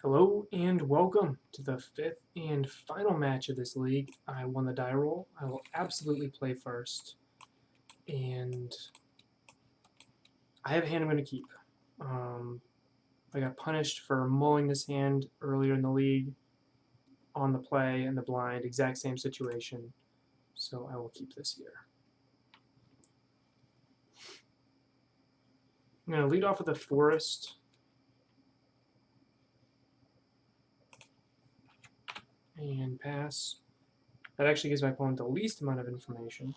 Hello and welcome to the fifth and final match of this league. I won the die roll. I will absolutely play first. And I have a hand I'm going to keep. I got punished for mulling this hand earlier in the league on the play and the blind, exact same situation. So I will keep this here. I'm going to lead off with a forest. And pass. That actually gives my opponent the least amount of information.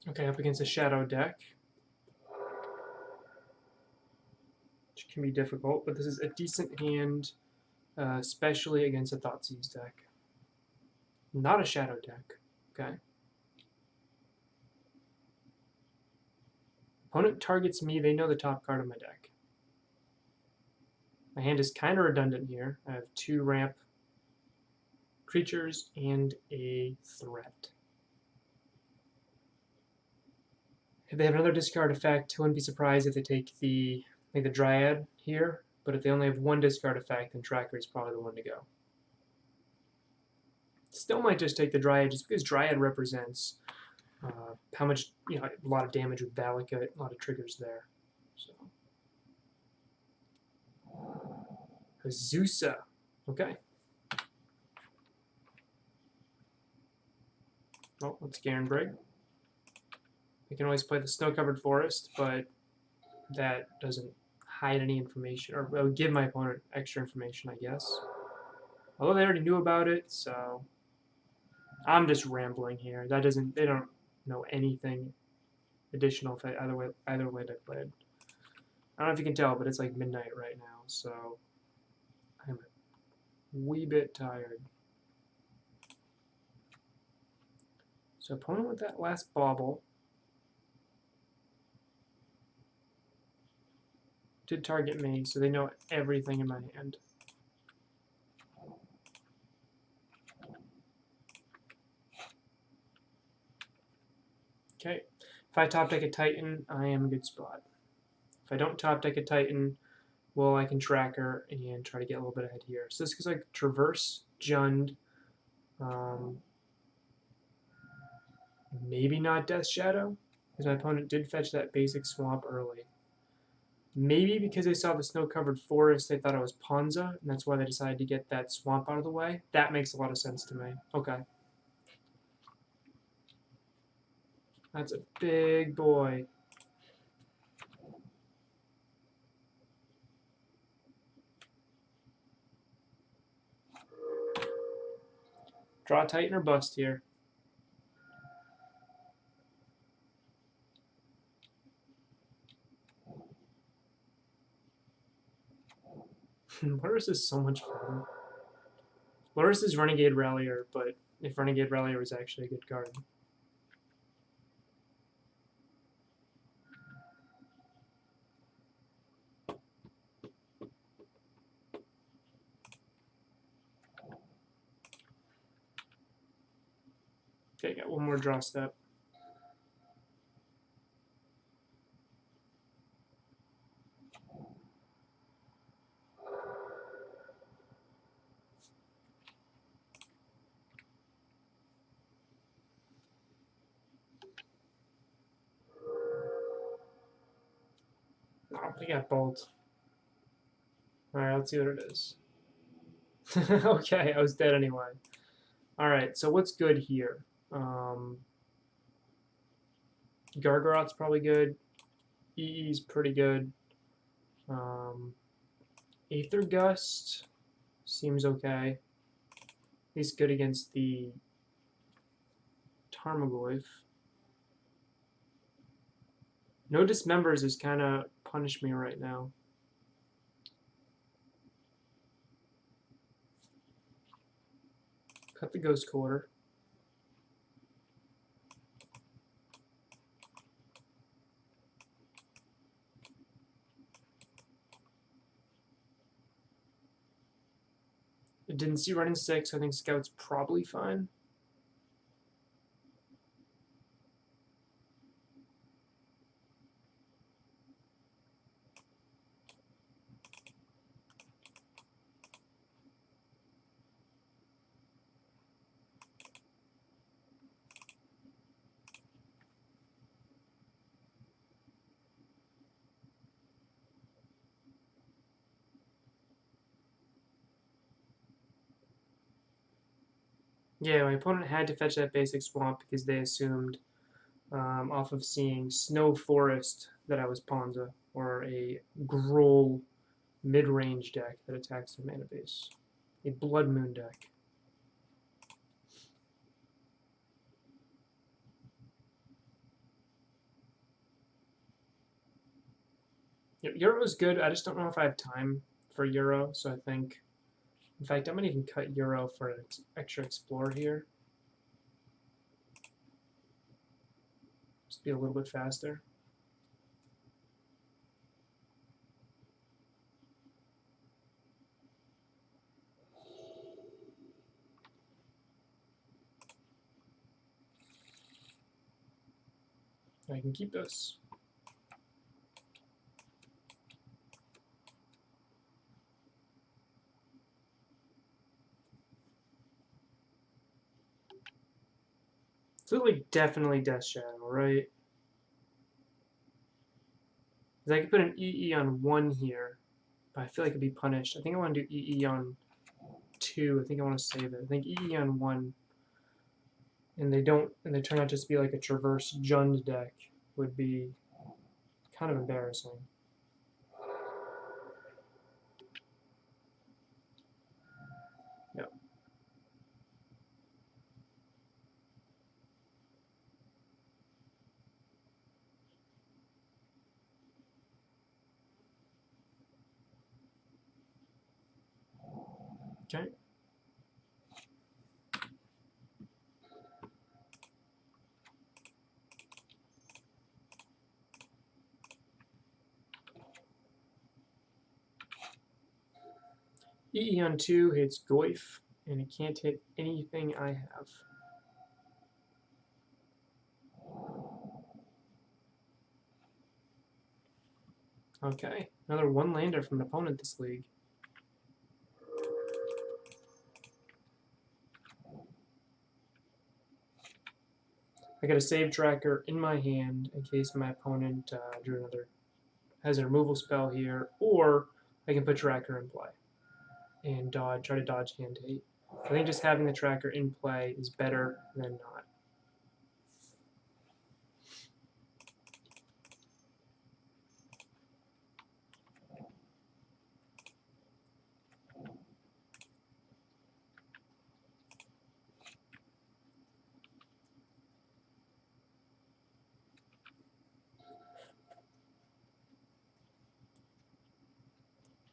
Okay, up against a shadow deck, which can be difficult, but this is a decent hand, especially against a Thoughtseize deck. Not a shadow deck. Okay. Opponent targets me, they know the top card of my deck. My hand is kind of redundant here. I have 2 ramp creatures and a threat. If they have another discard effect, I wouldn't be surprised if they take the Dryad here, but if they only have 1 discard effect, then Tracker is probably the one to go. Still might just take the Dryad just because Dryad represents how much, a lot of damage with Valakut, a lot of triggers there. So, Azusa. Okay. Oh, let's Garenbrig. I can always play the Snow-Covered Forest, but that doesn't hide any information, or it would give my opponent extra information, I guess. Although they already knew about it, so I'm just rambling here. They don't know anything additional if either way they played. I don't know if you can tell, but it's like midnight right now, so I'm a wee bit tired. So opponent with that last bauble did target me, so they know everything in my hand. Okay, if I top deck a Titan, I am a good spot. If I don't top deck a Titan, well, I can Tracker and try to get a little bit ahead here. So this goes like Traverse, Jund, maybe not Death Shadow, because my opponent did fetch that basic swamp early. Maybe because they saw the snow-covered forest, they thought it was Ponza, and that's why they decided to get that swamp out of the way. That makes a lot of sense to me. Okay. That's a big boy. Draw Titan or bust here. Loris is so much fun. Loris is Renegade Rallier, but if Renegade Rallier was actually a good card. Okay, got one more draw step. Oh, we got Bolt. Alright, let's see what it is. Okay, I was dead anyway. Alright, so what's good here? Gargarot's probably good. EE's pretty good. Aether Gust seems okay. He's good against the Tarmogoyf. No Dismembers is kind of punish me right now. Cut the Ghost Quarter. I didn't see running 6. I think Scout's probably fine. Yeah, my opponent had to fetch that basic swamp because they assumed, off of seeing Snow Forest, that I was Ponza, or a Groll mid-range deck that attacks their mana base. A Blood Moon deck. Euro is good. I just don't know if I have time for Euro, so I think, in fact, I'm going to even cut Euro for an extra Explore here. Just be a little bit faster. I can keep this. It's literally definitely Death Shadow, right? Because I could put an EE on 1 here, but I feel like it'd be punished. I think I want to do EE on 2. I think I want to save it. I think EE on 1, and they turn out just to be like a Traverse Jund deck, would be kind of embarrassing. Yep. Okay. EE on 2 hits Goyf, and it can't hit anything I have. Okay, another 1-lander from an opponent this league. I got a save tracker in my hand in case my opponent has a removal spell here, or I can put tracker in play and try to dodge hand hate. I think just having the tracker in play is better than not.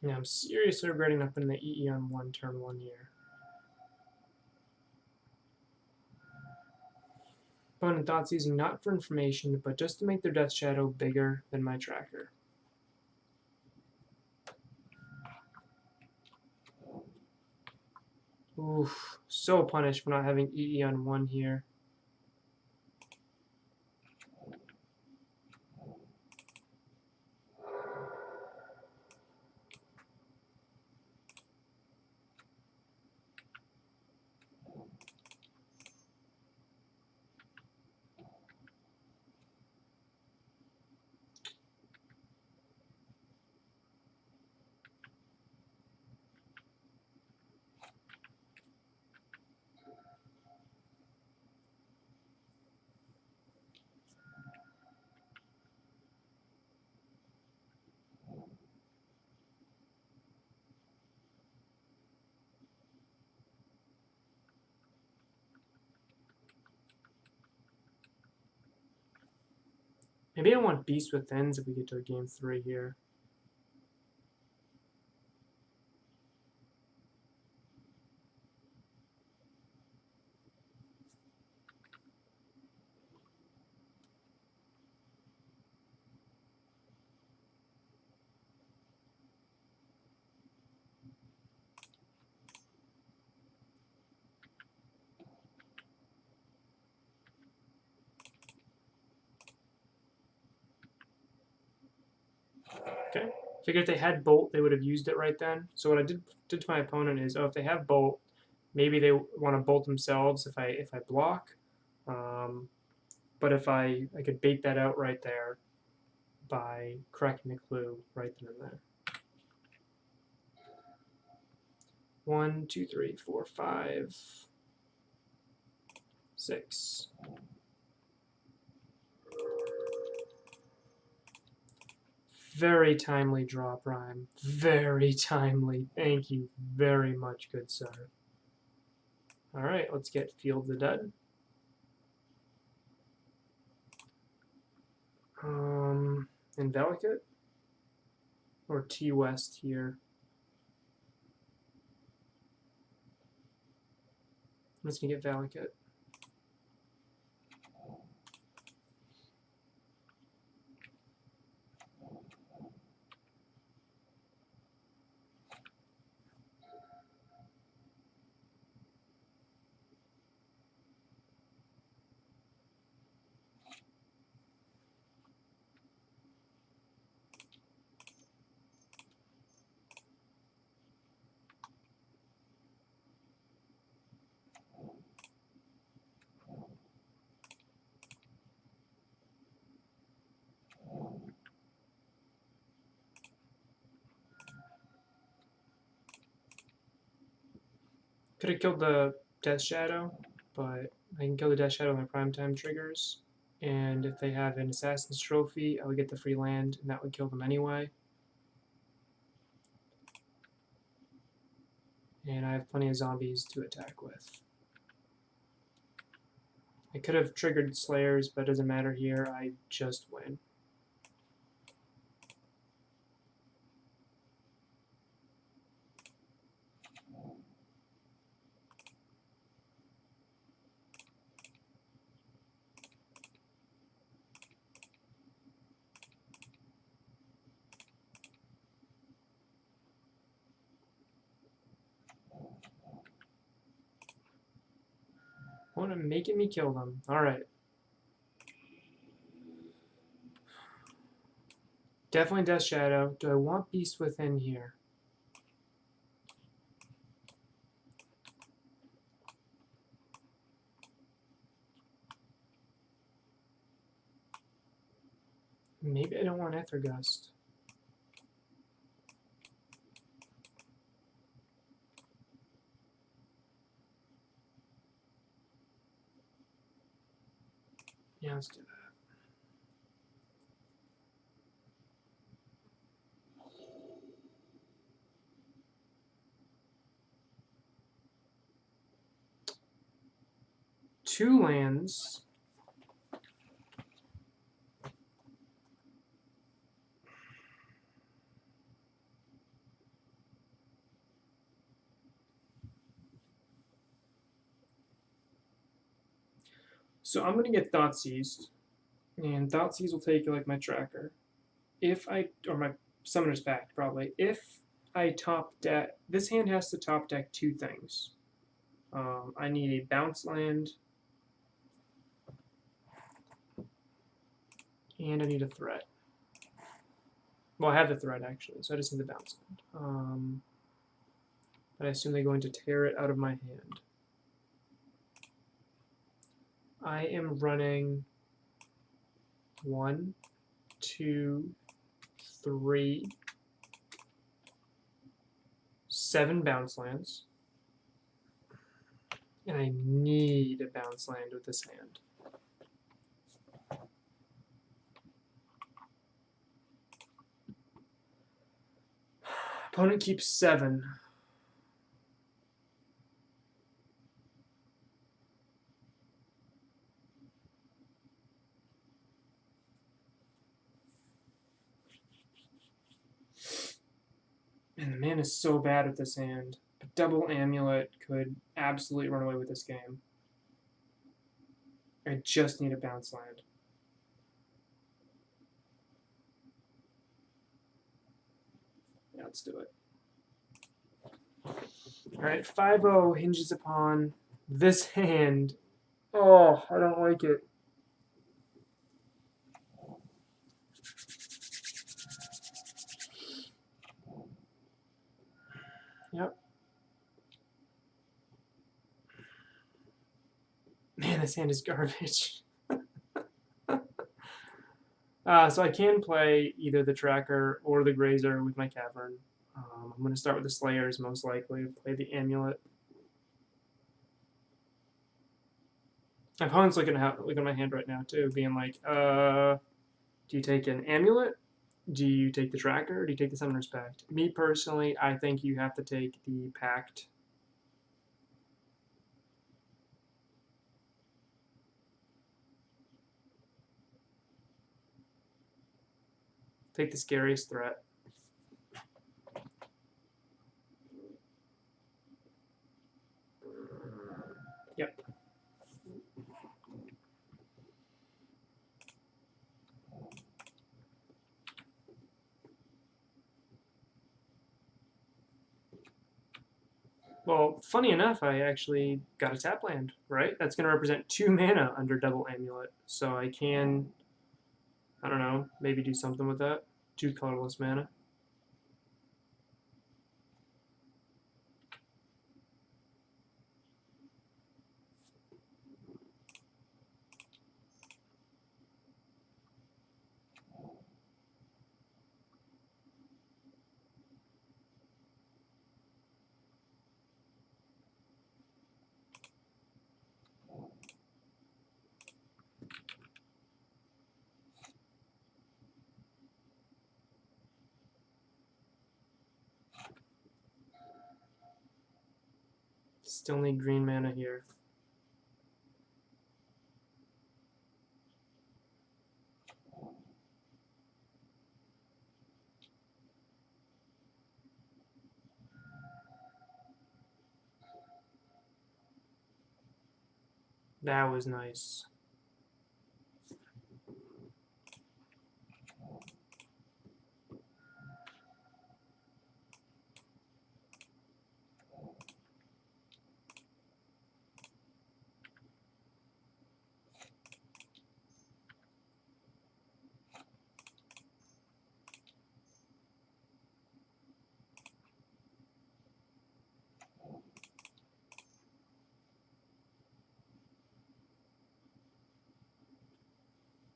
Now I'm seriously regretting not putting the EE on 1 turn 1 here. Opponent thoughts using not for information, but just to make their Death Shadow bigger than my tracker. Oof, so punished for not having EE on 1 here. Maybe I want Beast Withins if we get to a game 3 here. Okay. Figure if they had Bolt, they would have used it right then. So what I did to my opponent is, if they have Bolt, maybe they want to bolt themselves if I block. But if I could bait that out right there by cracking the clue right then and there. 1, 2, 3, 4, 5. 6. Very timely draw, Prime. Very timely. Thank you very much, good sir. Alright, let's get Field the Dead. Invalicate? Or T-West here? I'm just going to get Valicate. Could have killed the Death Shadow, but I can kill the Death Shadow with my primetime triggers. And if they have an Assassin's Trophy, I would get the free land, and that would kill them anyway. And I have plenty of zombies to attack with. I could have triggered Slayers, but it doesn't matter here. I just win. Opponent making me kill them. Alright. Definitely Death Shadow. Do I want Beast Within here? Maybe I don't want Ethergust. Yeah, let's do that. Two lands. So I'm gonna get Thoughtseize, and Thoughtseize will take like my tracker. If I, or my Summoner's Pact probably. If I top deck, this hand has to top deck two things. I need a bounce land, and I need a threat. Well, I have the threat actually, so I just need the bounce land. But I assume they're going to tear it out of my hand. I am running 1, 2, 3, 7 bounce lands. And I need a bounce land with this hand. Opponent keeps 7. And the man is so bad with this hand. A double Amulet could absolutely run away with this game. I just need a bounce land. Yeah, let's do it. Alright, 5-0 hinges upon this hand. Oh, I don't like it. Yep. Man, this hand is garbage. So I can play either the Tracker or the Grazer with my Cavern. I'm going to start with the Slayers, most likely. Play the Amulet. My opponent's looking at my hand right now too, being like, do you take an Amulet? Do you take the Tracker? Or do you take the Summoner's Pact? Me personally, I think you have to take the Pact. Take the scariest threat. Yep. Well, funny enough, I actually got a tap land, right? That's going to represent 2 mana under double Amulet. So I can, I don't know, maybe do something with that. 2 colorless mana. Still need green mana here. That was nice.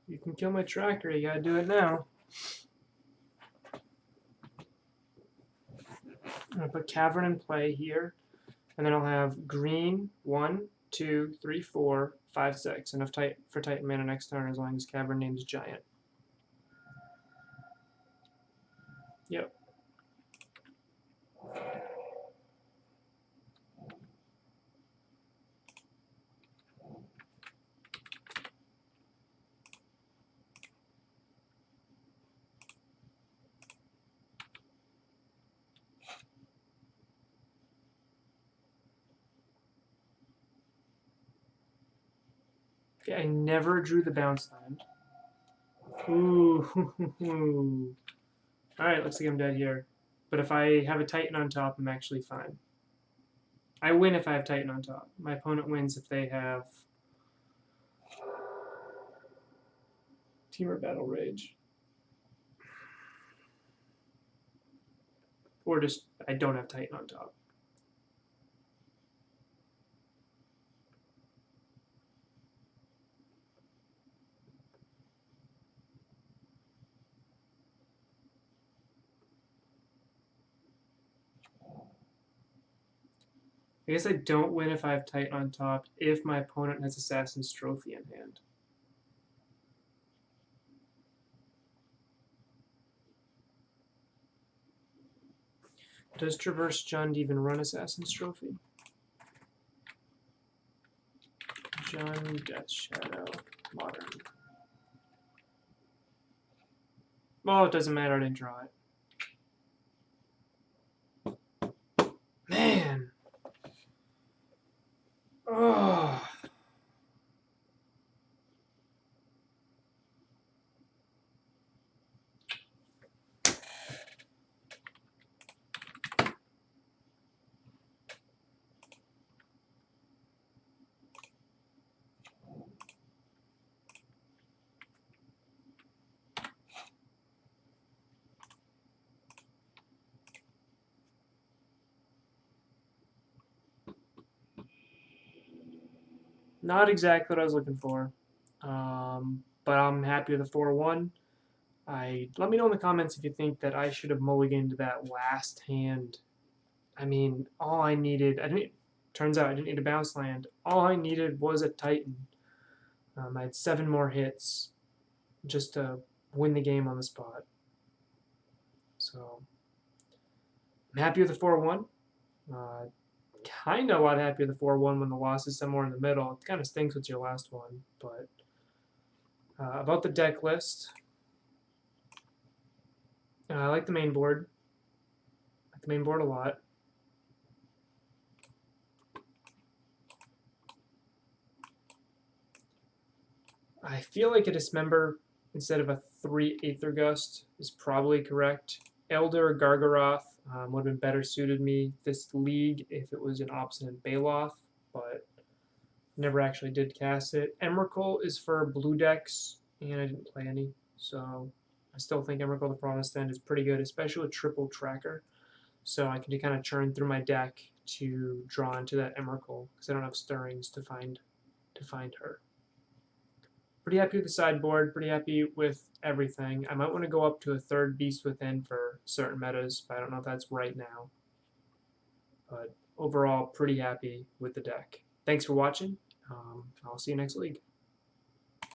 You can kill my tracker, you gotta do it now. I'm gonna put Cavern in play here, and then I'll have green 1, 2, 3, 4, 5, 6. Enough for Titan mana next turn as long as Cavern names Giant. Yep. Okay, I never drew the bounce land. Ooh. Alright, looks like I'm dead here. But if I have a Titan on top, I'm actually fine. I win if I have Titan on top. My opponent wins if they have Teamer Battle Rage. Or just, I don't have Titan on top. I guess I don't win if I have Titan on top if my opponent has Assassin's Trophy in hand. Does Traverse Jund even run Assassin's Trophy? Jund, Death Shadow, Modern. Well, it doesn't matter, I didn't draw it. Man! Oh. Not exactly what I was looking for. But I'm happy with the 4-1. Let me know in the comments if you think that I should have mulliganed that last hand. I mean, all I needed, turns out I didn't need a bounce land. All I needed was a Titan. I had 7 more hits just to win the game on the spot. So I'm happy with the 4-1. Kind of a lot happier with the 4-1 when the loss is somewhere in the middle. It kind of stinks with your last one. But about the deck list, I like the main board. I like the main board a lot. I feel like a Dismember instead of a 3 Aether Gust is probably correct. Elder or Gargaroth would have been better suited me this league if it was an Obstinate Baloth, but never actually did cast it. Emrakul is for blue decks, and I didn't play any, so I still think Emrakul the Promised End is pretty good, especially with triple tracker. So I can kind of churn through my deck to draw into that Emrakul because I don't have stirrings to find her. Pretty happy with the sideboard, pretty happy with everything. I might want to go up to a 3rd Beast Within for certain metas, but I don't know if that's right now. But overall, pretty happy with the deck. Thanks for watching. I'll see you next league.